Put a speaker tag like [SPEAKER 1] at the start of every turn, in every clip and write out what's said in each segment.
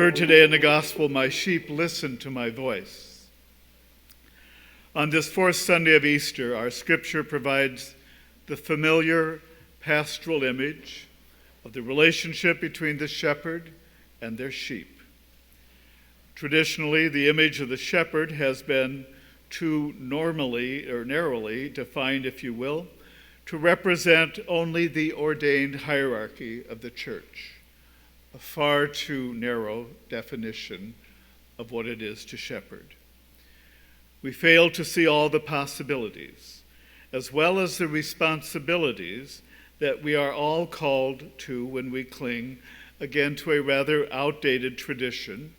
[SPEAKER 1] heard today in the gospel, "My sheep listen to my voice." On this fourth Sunday of Easter, our scripture provides the familiar pastoral image of the relationship between the shepherd and their sheep. Traditionally, the image of the shepherd has been too narrowly defined, if you will, to represent only the ordained hierarchy of the church, a far too narrow definition of what it is to shepherd. We fail to see all the possibilities, as well as the responsibilities that we are all called to when we cling again to a rather outdated tradition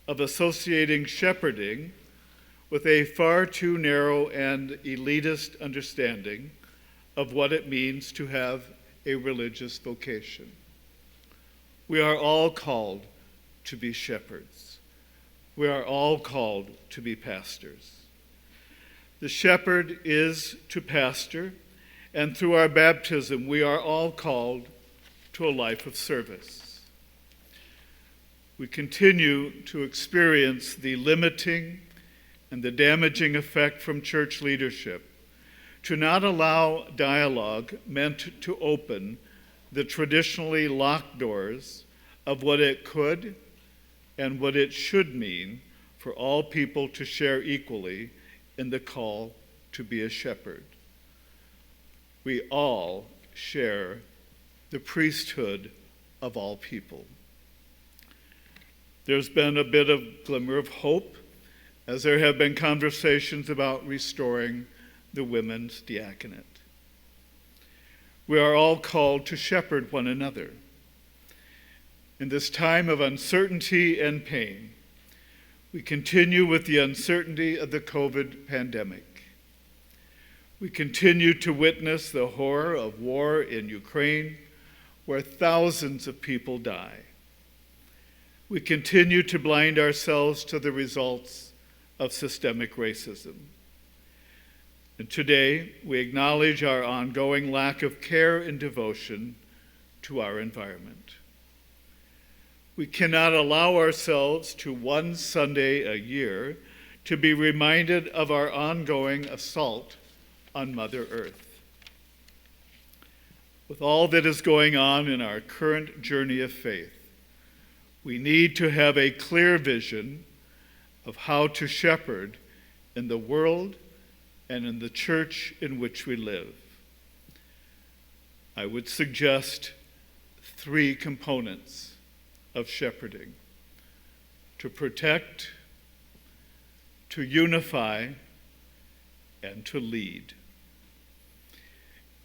[SPEAKER 1] of associating shepherding with a far too narrow and elitist understanding of what it means to have a religious vocation. We are all called to be shepherds. We are all called to be pastors. The shepherd is to pastor, and through our baptism, we are all called to a life of service. We continue to experience the limiting and the damaging effect from church leadership to not allow dialogue meant to open the traditionally locked doors of what it could and what it should mean for all people to share equally in the call to be a shepherd. We all share the priesthood of all people. There's been a bit of glimmer of hope as there have been conversations about restoring the women's diaconate. We are all called to shepherd one another. In this time of uncertainty and pain, we continue with the uncertainty of the COVID pandemic. We continue to witness the horror of war in Ukraine, where thousands of people die. We continue to blind ourselves to the results of systemic racism. And today, we acknowledge our ongoing lack of care and devotion to our environment. We cannot allow ourselves to one Sunday a year to be reminded of our ongoing assault on Mother Earth. With all that is going on in our current journey of faith, we need to have a clear vision of how to shepherd in the world and in the church in which we live. I would suggest 3 components of shepherding: to protect, to unify, and to lead.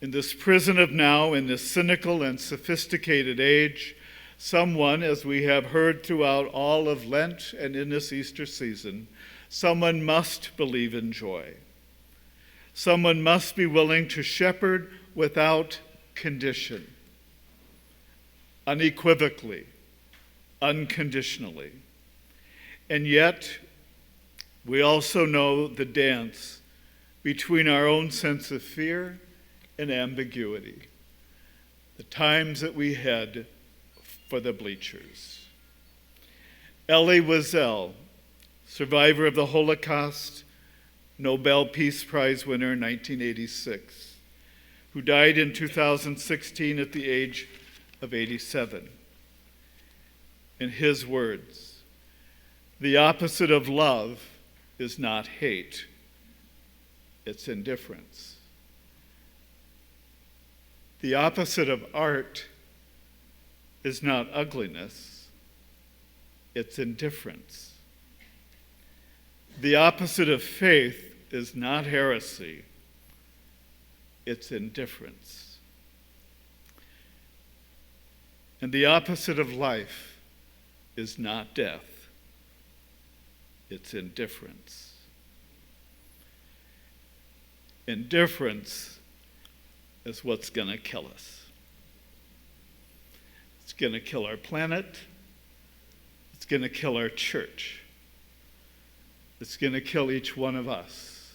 [SPEAKER 1] In this prison of now, in this cynical and sophisticated age, someone, as we have heard throughout all of Lent and in this Easter season, someone must believe in joy. Someone must be willing to shepherd without condition, unequivocally, unconditionally. And yet, we also know the dance between our own sense of fear and ambiguity, the times that we head for the bleachers. Elie Wiesel, survivor of the Holocaust, Nobel Peace Prize winner in 1986, who died in 2016 at the age of 87. In his words, "The opposite of love is not hate, it's indifference. The opposite of art is not ugliness, it's indifference. The opposite of faith is not heresy, it's indifference. And the opposite of life is not death, it's indifference. Indifference is what's going to kill us. It's going to kill our planet. It's going to kill our church. It's going to kill each one of us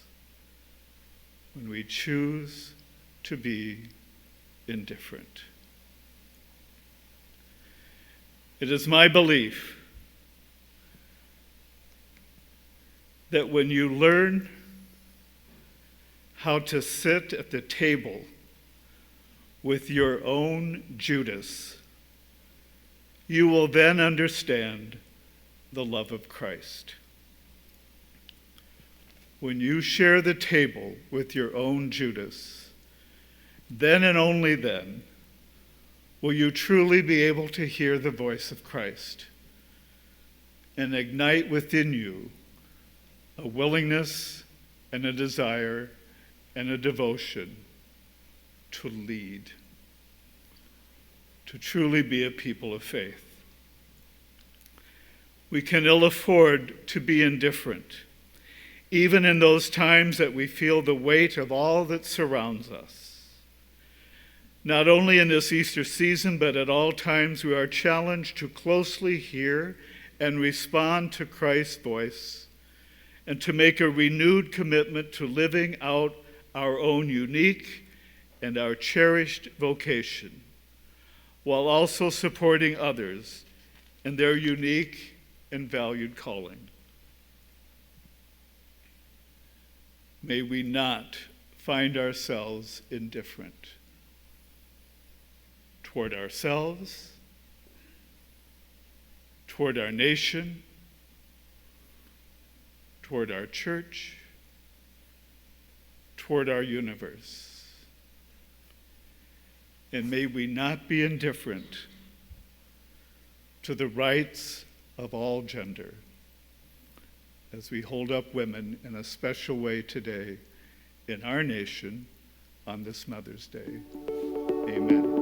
[SPEAKER 1] when we choose to be indifferent. It is my belief that when you learn how to sit at the table with your own Judas, you will then understand the love of Christ. When you share the table with your own Judas, then and only then will you truly be able to hear the voice of Christ and ignite within you a willingness and a desire and a devotion to lead, to truly be a people of faith. We can ill afford to be indifferent, even in those times that we feel the weight of all that surrounds us. Not only in this Easter season, but at all times we are challenged to closely hear and respond to Christ's voice and to make a renewed commitment to living out our own unique and our cherished vocation, while also supporting others in their unique and valued calling. May we not find ourselves indifferent toward ourselves, toward our nation, toward our church, toward our universe. And may we not be indifferent to the rights of all gender as we hold up women in a special way today in our nation on this Mother's Day. Amen.